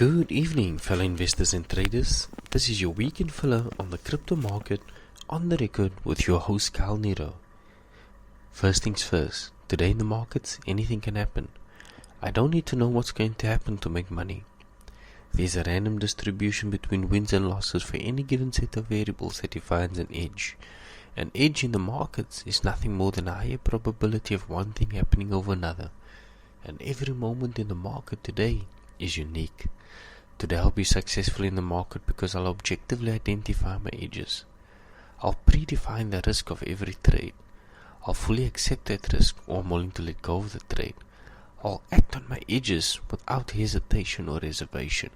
Good evening, fellow investors and traders. This is your weekend filler on the crypto market on the record with your host Kyle Nero. First things first, today in the markets, anything can happen. I don't need to know what's going to happen to make money. There's a random distribution between wins and losses for any given set of variables that defines an edge. An edge in the markets is nothing more than a higher probability of one thing happening over another. And every moment in the market today is unique. Today I'll be successful in the market because I'll objectively identify my edges. I'll predefine the risk of every trade. I'll fully accept that risk, or I'm willing to let go of the trade. I'll act on my edges without hesitation or reservation.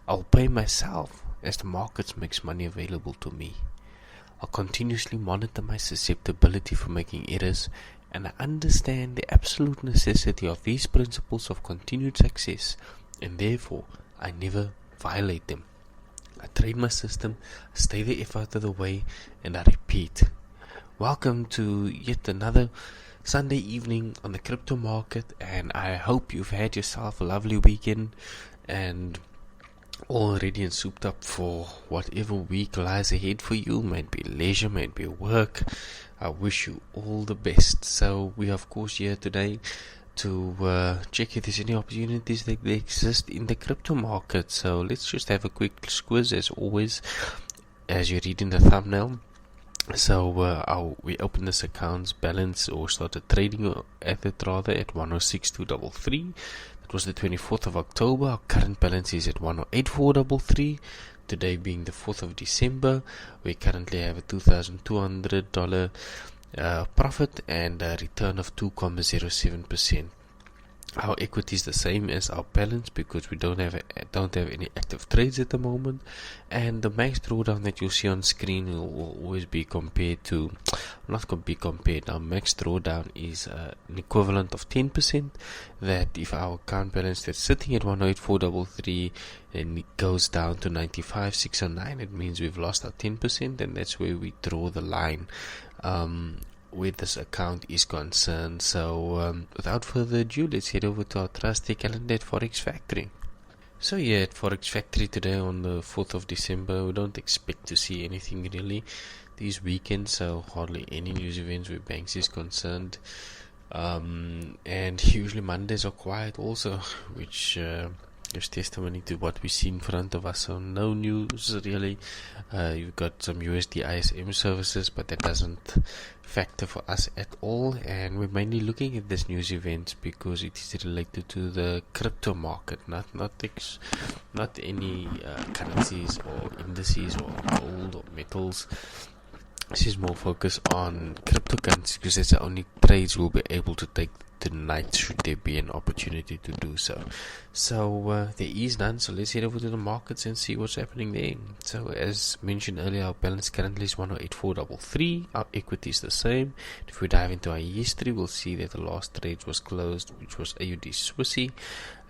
I'll pay myself as the markets makes money available to me. I'll continuously monitor my susceptibility for making errors, and I understand the absolute necessity of these principles of continued success, and therefore I never violate them. I trade my system, stay the F out of the way, and I repeat. Welcome to yet another Sunday evening on the crypto market, and I hope you've had yourself a lovely weekend and all ready and souped up for whatever week lies ahead for you. Might be leisure, might be work. I wish you all the best. So we are of course here today to check if there's any opportunities that they exist in the crypto market. So let's just have a quick quiz as always, as you read in the thumbnail. So we opened this account's balance, or started trading at it rather, at 106,233. That was the 24th of October. Our current balance is at 108,433. Today being the 4th of December, we currently have a $2,200 profit and a return of 2.07%. Our equity is the same as our balance because we don't have any active trades at the moment, and the max drawdown that you'll see on screen will always be compared to, our max drawdown is an equivalent of 10%. That if our account balance that's sitting at 108,433 and it goes down to 95,609, it means we've lost our 10%, and that's where we draw the line where this account is concerned. So without further ado, let's head over to our trusty calendar at Forex Factory. So yeah, at Forex Factory today on the 4th of December, we don't expect to see anything really these weekends, so hardly any news events where banks is concerned, and usually Mondays are quiet also, which gives testimony to what we see in front of us. So no news really. You've got some USD ISM services, but that doesn't factor for us at all, and we're mainly looking at this news event because it is related to the crypto market, not any currencies or indices or gold or metals. This is more focused on cryptocurrencies because that's the only trades we'll be able to take tonight should there be an opportunity to do so. So there is none, so let's head over to the markets and see what's happening there. So as mentioned earlier, our balance currently is 108,433. Our equity is the same. If we dive into our history, we'll see that the last trade was closed, which was AUD Swissy,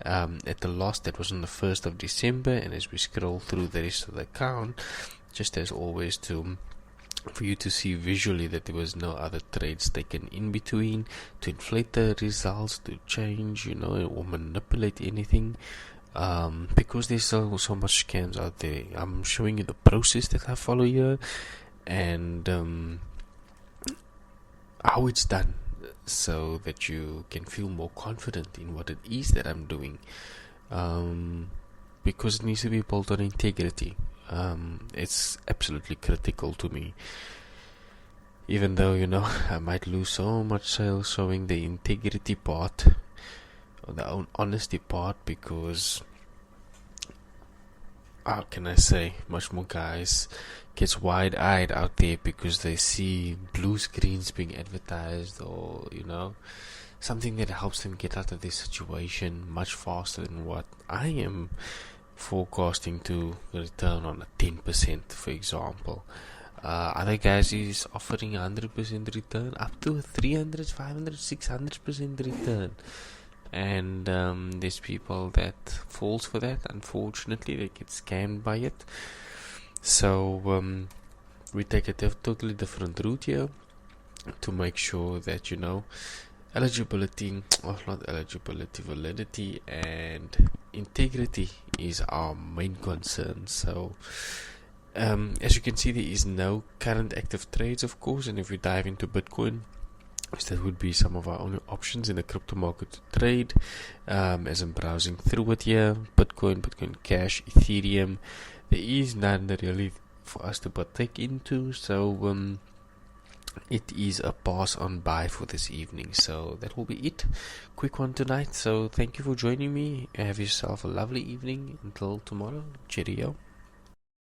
at the last that was on the 1st of December. And as we scroll through the rest of the account, just as always, for you to see visually that there was no other trades taken in between to inflate the results, to change, or manipulate anything, because there's so much scams out there. I'm showing you the process that I follow here and how it's done, so that you can feel more confident in what it is that I'm doing, because it needs to be built on integrity. It's absolutely critical to me, even though I might lose so much sales showing the integrity part or the honesty part, because how can I say, much more guys gets wide-eyed out there because they see blue screens being advertised, or something that helps them get out of this situation much faster than what I am forecasting to return on a 10%, for example. Other guys is offering 100% return, up to a 300, 500, 600% return, and there's people that falls for that. Unfortunately, they get scammed by it. So we take a totally different route here to make sure that validity and integrity is our main concern. So as you can see, there is no current active trades, of course, and if we dive into Bitcoin, that would be some of our only options in the crypto market to trade. As I'm browsing through it here, Bitcoin Cash, Ethereum, there is none that really for us to partake into, so it is a pass on buy for this evening. So that will be it. Quick one tonight. So thank you for joining me. Have yourself a lovely evening. Until tomorrow. Cheerio.